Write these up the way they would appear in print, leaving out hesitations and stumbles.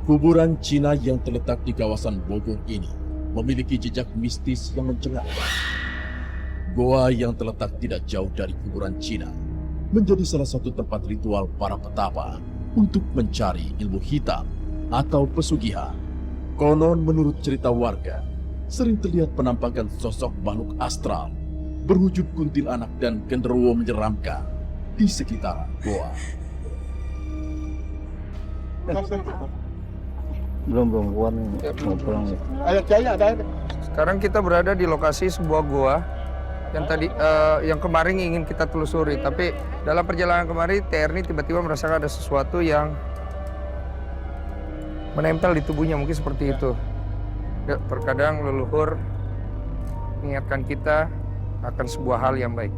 Kuburan Cina yang terletak di kawasan Bogor ini memiliki jejak mistis yang mencengang. Goa yang terletak tidak jauh dari kuburan Cina menjadi salah satu tempat ritual para petapa untuk mencari ilmu hitam atau pesugihan. Konon menurut cerita warga, sering terlihat penampakan sosok makhluk astral berwujud kuntilanak dan genderuwo menyeramkan di sekitar goa. Belum keluar nih, mau pulang. Sekarang kita berada di lokasi sebuah goa yang yang kemarin ingin kita telusuri, tapi dalam perjalanan kemarin TR ini tiba-tiba merasakan ada sesuatu yang menempel di tubuhnya, mungkin seperti itu. Ya, terkadang leluhur mengingatkan kita akan sebuah hal yang baik,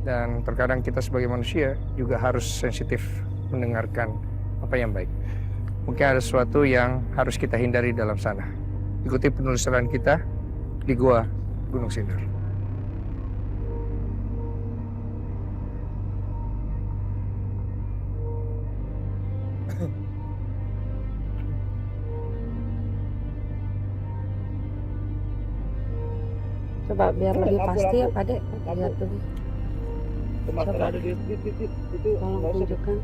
dan terkadang kita sebagai manusia juga harus sensitif mendengarkan apa yang baik. Mungkin ada sesuatu yang harus kita hindari dalam sana. Ikuti penelusuran kita di Goa Gunung Sindur. Coba biar lebih pasti ya Pak Dek, lihat dulu. Coba tolong tunjukkan.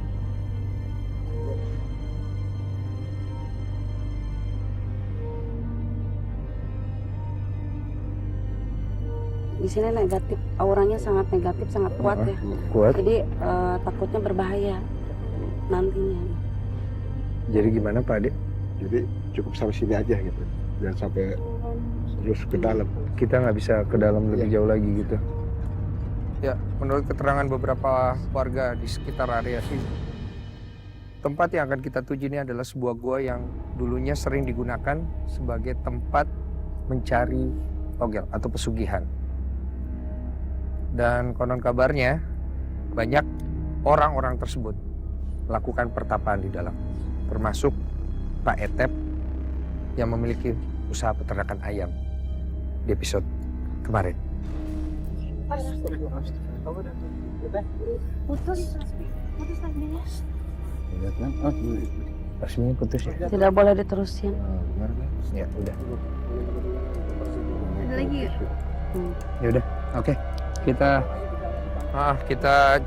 Di sini negatif, auranya sangat negatif, sangat kuat ya. Kuat. Jadi takutnya berbahaya nantinya. Jadi gimana Pak Ade? Jadi cukup sampai sini aja gitu, jangan sampai terus ke dalam. Kita nggak bisa ke dalam lebih jauh lagi gitu. Ya, menurut keterangan beberapa warga di sekitar area sini, tempat yang akan kita tuju ini adalah sebuah gua yang dulunya sering digunakan sebagai tempat mencari togel atau pesugihan. Dan konon kabarnya banyak orang-orang tersebut melakukan pertapaan di dalam, termasuk Pak Etep yang memiliki usaha peternakan ayam di episode kemarin. Putus tadinya. Lihat kan? Oh, Resminya putus ya? Tidak boleh diterusin. benar kan? Ya udah. Ada lagi ya? Ya udah. Oke. Kita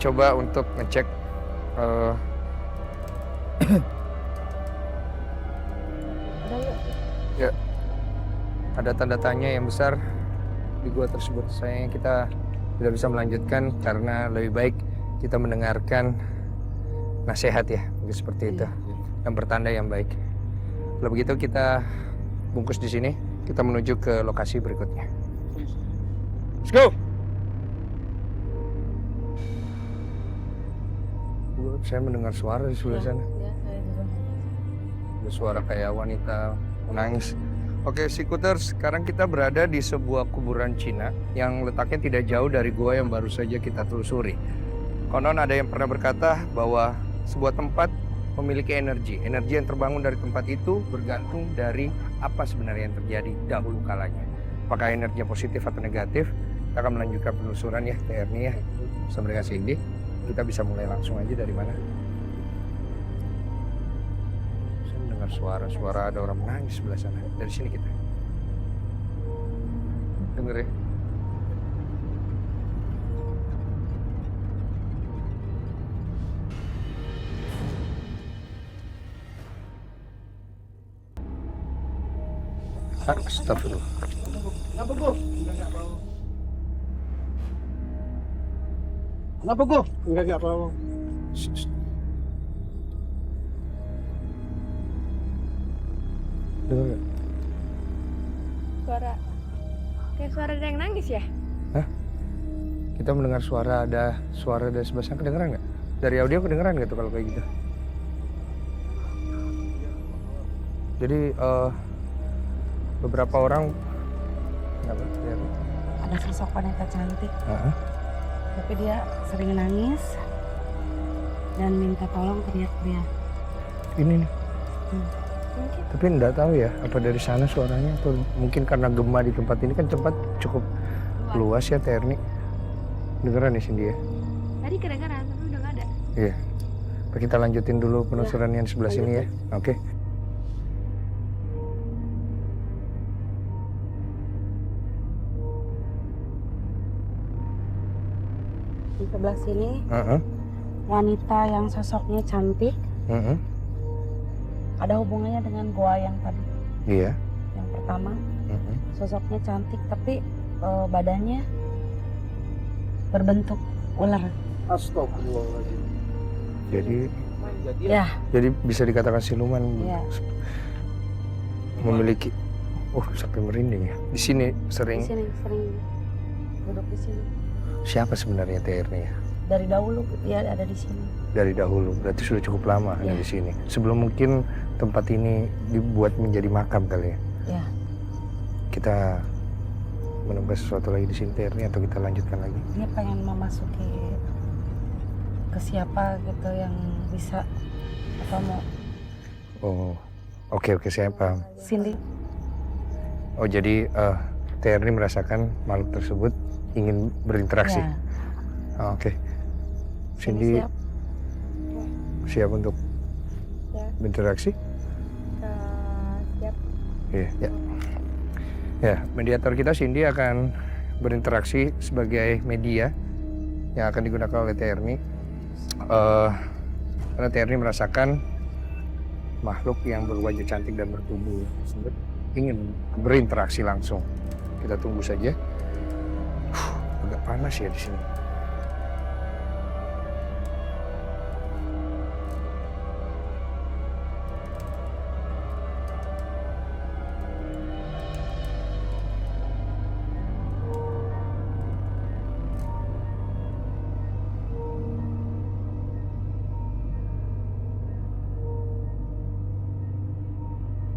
coba untuk ngecek ya, ada tanda tanya yang besar di gua tersebut. Sayangnya kita tidak bisa melanjutkan karena lebih baik kita mendengarkan nasihat ya, mungkin seperti itu, yang bertanda yang baik. Kalau begitu kita bungkus di sini, kita menuju ke lokasi berikutnya. Let's go. Saya mendengar suara di sebelah sana. Ada suara kayak wanita menangis. Oke, Sikuters, sekarang kita berada di sebuah kuburan Cina yang letaknya tidak jauh dari gua yang baru saja kita telusuri. Konon ada yang pernah berkata bahwa sebuah tempat memiliki energi. Energi yang terbangun dari tempat itu bergantung dari apa sebenarnya yang terjadi dahulu kalanya. Apakah energinya positif atau negatif? Kita akan melanjutkan penelusuran ya, TR ini ya. Bersama dengan Cindy. Kita bisa mulai langsung aja dari mana? Saya mendengar suara ada orang menangis sebelah sana. Dari sini kita. Dengar ya? Astagfirullah. Kenapa kok? Enggak apa-apa. Dengar nggak? Kayak suara ada yang nangis ya? Kita mendengar suara dari sebelah sana. Kedengeran nggak? Dari audio kedengeran nggak tuh kalau kayak gitu? Jadi beberapa orang kenapa? Ada sosok wanita cantik. Tapi dia sering nangis dan minta tolong teriak-teriak. Ini nih. Tapi enggak tahu ya, apa dari sana suaranya atau mungkin karena gempa di tempat ini kan tempat cukup luas ya, Terni. Dengeran di sini ya? Tadi kedengaran, tapi udah nggak ada. Iya. Kita lanjutin dulu penelusuran yang sebelah sini ya. Oke. Di sebelah sini Heeh. wanita yang sosoknya cantik. Heeh. Ada hubungannya dengan goa yang tadi. Iya. Yang pertama Heeh. sosoknya cantik tapi badannya berbentuk ular. Astagfirullahaladzim. Jadi Ya, bisa dikatakan siluman Iya. memiliki sampai merinding ya. Di sini di sering sini sering duduk di sini. siapa sebenarnya Terni ya? Dari dahulu dia ada di sini. Dari dahulu, berarti sudah cukup lama ada Iya. di sini. Sebelum mungkin tempat ini dibuat menjadi makam kali ya. Ya, Kita menemukan sesuatu lagi di sini Terni atau kita lanjutkan lagi? dia pengen memasuki ke siapa gitu yang bisa atau mau Oh, oke saya paham. Cindy. Oh jadi Terni merasakan makhluk tersebut ingin berinteraksi. Ya, Oh, oke. Cindy siap. siap untuk Ya. berinteraksi? Siap. Iya. Ya. Ya, mediator kita Cindy akan berinteraksi sebagai media yang akan digunakan oleh Terni. Karena Terni merasakan makhluk yang berwajah cantik dan bertubuh tersebut ingin berinteraksi langsung. Kita tunggu saja. Agak panas ya di sini.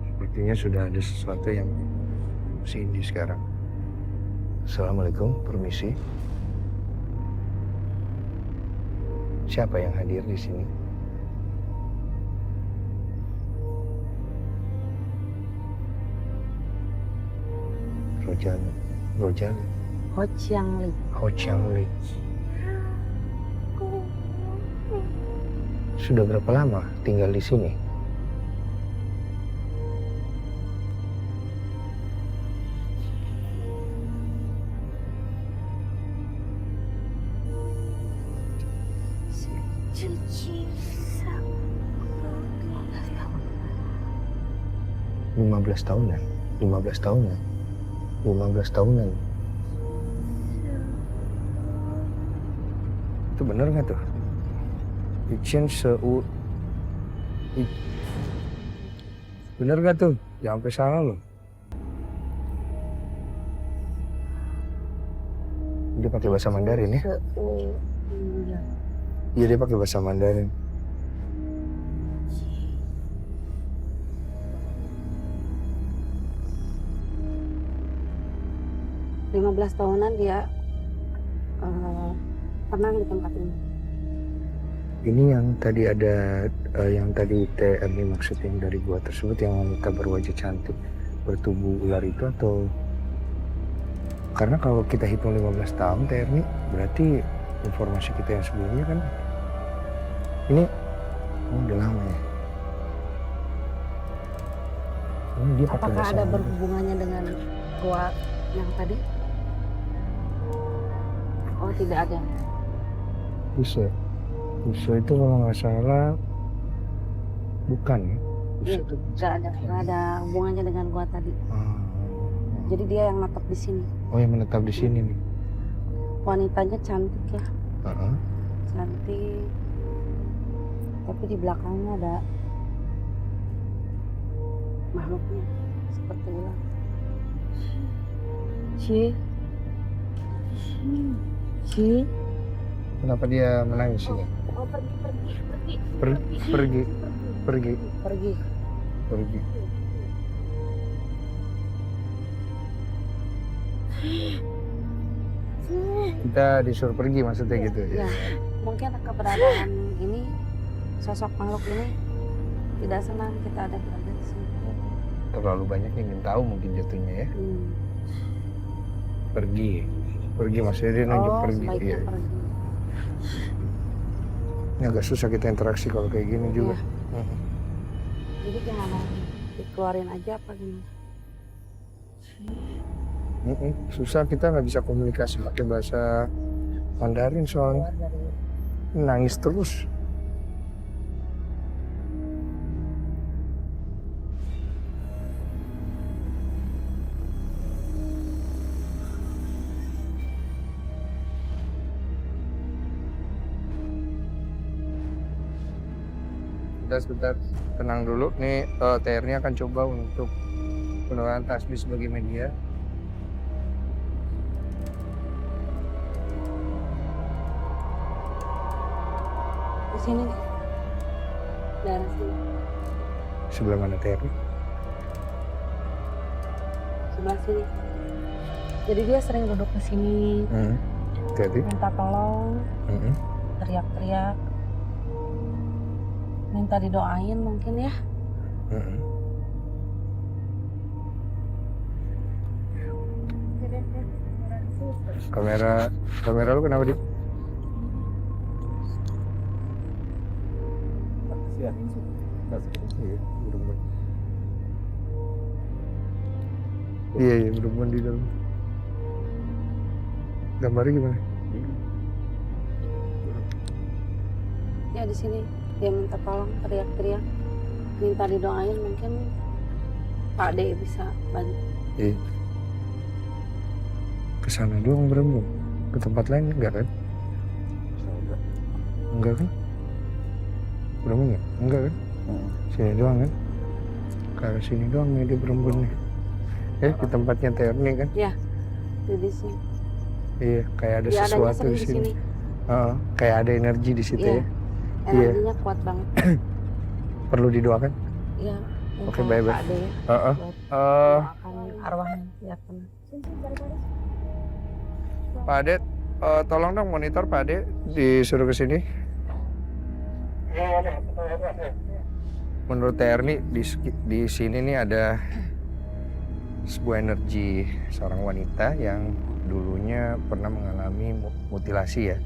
Sepertinya sudah ada sesuatu yang Cindy sekarang. Assalamualaikum, permisi. Siapa yang hadir di sini? Rojali, Ho Chiang Li. Ho Chiang Li. Sudah berapa lama tinggal di sini? Lima belas tahunan. Itu bener nggak tuh? Bener nggak tuh? Jangan sampai salah loh. Dia pakai bahasa Mandarin ya? Iya dia pakai bahasa Mandarin. Lima 15 tahunan dia pernah di tempat ini. Ini yang tadi ada, yang tadi TRI maksudnya dari gua tersebut yang wanita berwajah cantik bertubuh ular itu atau? Karena kalau kita hitung 15 tahun TRI berarti informasi kita yang sebelumnya kan ini udah lama ya. Ini dia pakai Apakah bahasa ada Mandarin. berhubungannya dengan gua yang tadi? Oh, tidak ada. Bisa itu kalau nggak salah bukan ya? Bisa Iya, itu. Nggak ada hubungannya dengan gua tadi. Jadi dia yang natap di sini. Oh yang menetap di sini nih. Wanitanya cantik ya, Heeh. cantik. Tapi di belakangnya ada makhluknya seperti ular. Ci. Kenapa dia menangis ini? Oh, Pergi. Pergi. Kita disuruh pergi maksudnya gitu ya. Ya, mungkin keberadaan ini, sosok makhluk ini tidak senang kita ada berada di sini. Terlalu banyak yang ingin tahu mungkin jatuhnya ya. Pergi maksudnya dia nunjuk pergi. Sebaiknya Iya. pergi. Ini agak susah kita interaksi kalau kayak gini juga. Iya. Jadi gimana? Dikeluarin aja apa gimana? Susah, kita nggak bisa komunikasi pakai bahasa Mandarin soalnya. Nangis terus. Sebentar, tenang dulu. Nih TR-nya akan coba untuk menggunakan tasbih sebagai media. Di sini nih. Daerah sini. Sebelah mana TR? Sebelah sini. Jadi dia sering duduk ke sini, Jadi. minta tolong, teriak-teriak, minta didoain mungkin ya. Kamera lu kenapa, Dik? Kasihan. Iya, berhubungan di dalam. Gambarnya gimana? Ya di sini dia minta tolong, teriak-teriak, minta didoain mungkin Pak D bisa bantu. Iya. Kesana doang berembun. Ke tempat lain enggak kan? Enggak kan? Berembun enggak? Enggak kan? Sini doang kan? Ke arah sini doang nih dia berembun nih. Di tempatnya TR nih kan? Di sini. Iya, kayak ada Dia adanya sesuatu sering di sini. Kayak ada energi di situ Iya. ya. Energinya kuat banget. Perlu didoakan? Iya. Oke, baik-baik. Pak D ya. Heeh. Doakan arwahnya biar tenang. Pak Ade, tolong dong monitor Pak Ade, disuruh ke sini. Menurut TR nih di sini nih ada sebuah energi seorang wanita yang dulunya pernah mengalami mutilasi ya.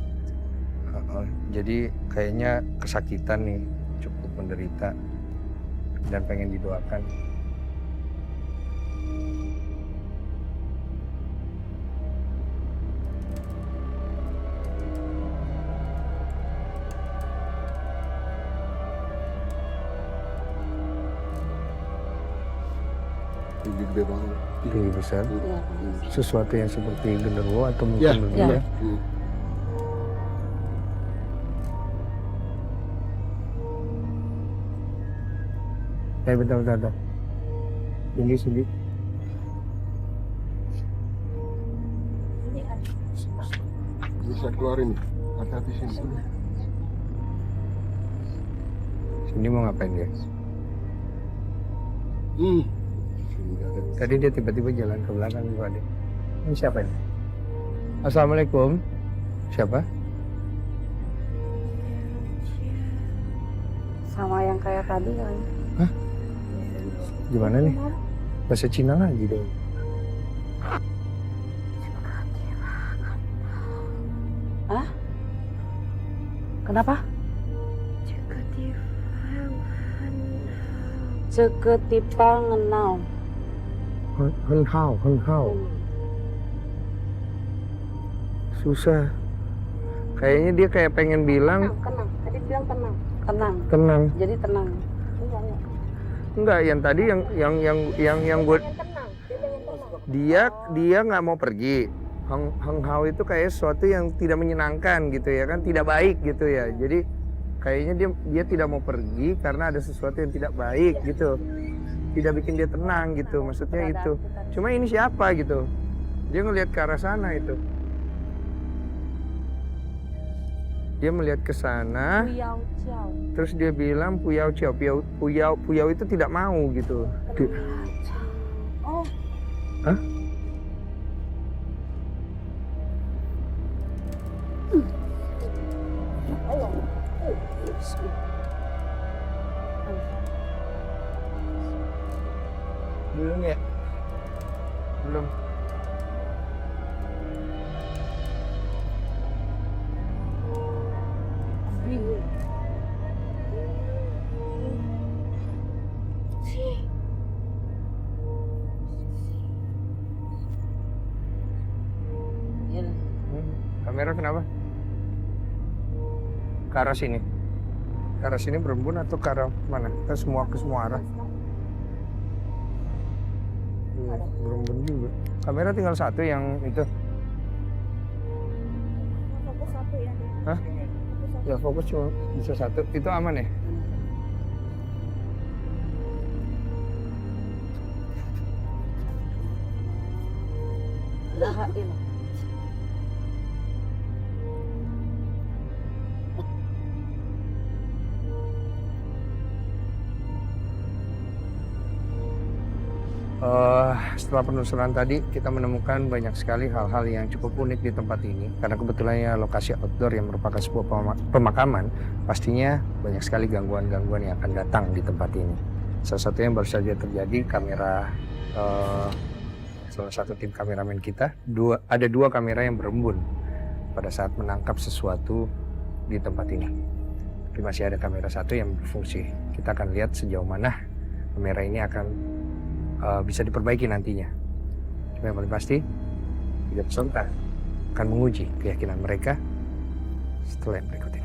Jadi kayaknya kesakitan nih, cukup menderita dan pengen didoakan. Tinggi gede banget. Tinggi besar. Iya. Sesuatu yang seperti genderuwo atau mungkin Ya. genderuwo ya. Bentar. Sini. Bisa keluarin nih. Hati-hati sini. Sini mau ngapain dia? Sini ada. Tadi dia tiba-tiba jalan ke belakang Pak Ade. Ini siapa ini? Assalamualaikum. Siapa? Sama yang kayak tadi kan. Gimana nih? Bahasa Cina lagi dong. Hah? Kenapa? Ceketipa ngenau. Henghao. Susah. Kayaknya dia kayak pengen bilang Tenang. Tadi bilang tenang. Tenang. tenang. Jadi tenang. Enggak, yang tadi yang gue dia nggak mau pergi. Henghao itu kayak sesuatu yang tidak menyenangkan gitu ya kan, tidak baik gitu ya. Jadi kayaknya dia tidak mau pergi karena ada sesuatu yang tidak baik gitu. Tidak bikin dia tenang gitu, maksudnya itu. Cuma ini siapa gitu? Dia ngelihat ke arah sana itu. Dia melihat ke sana, Puyau Ciao. terus dia bilang Puyau Ciao, Puyau itu tidak mau gitu. Oh. Hah? Belum ya? Belum. Iya. Kamera kenapa? Ke arah sini. Ke arah sini berembun atau ke arah mana? Ke semua arah. Berembun juga. Kamera tinggal satu yang itu. Fokus satu ya. Hah? Ya fokus cuma bisa satu. Itu aman ya? Setelah penelusuran tadi, kita menemukan banyak sekali hal-hal yang cukup unik di tempat ini. Karena kebetulannya lokasi outdoor yang merupakan sebuah pemakaman, pastinya banyak sekali gangguan-gangguan yang akan datang di tempat ini. Salah satu yang baru saja terjadi, kamera salah satu tim kameramen kita, ada dua kamera yang berembun pada saat menangkap sesuatu di tempat ini. Tapi masih ada kamera satu yang berfungsi. Kita akan lihat sejauh mana kamera ini akan bisa diperbaiki nantinya. Cuma yang paling pasti, tiga peserta akan menguji keyakinan mereka setelah yang berikut ini.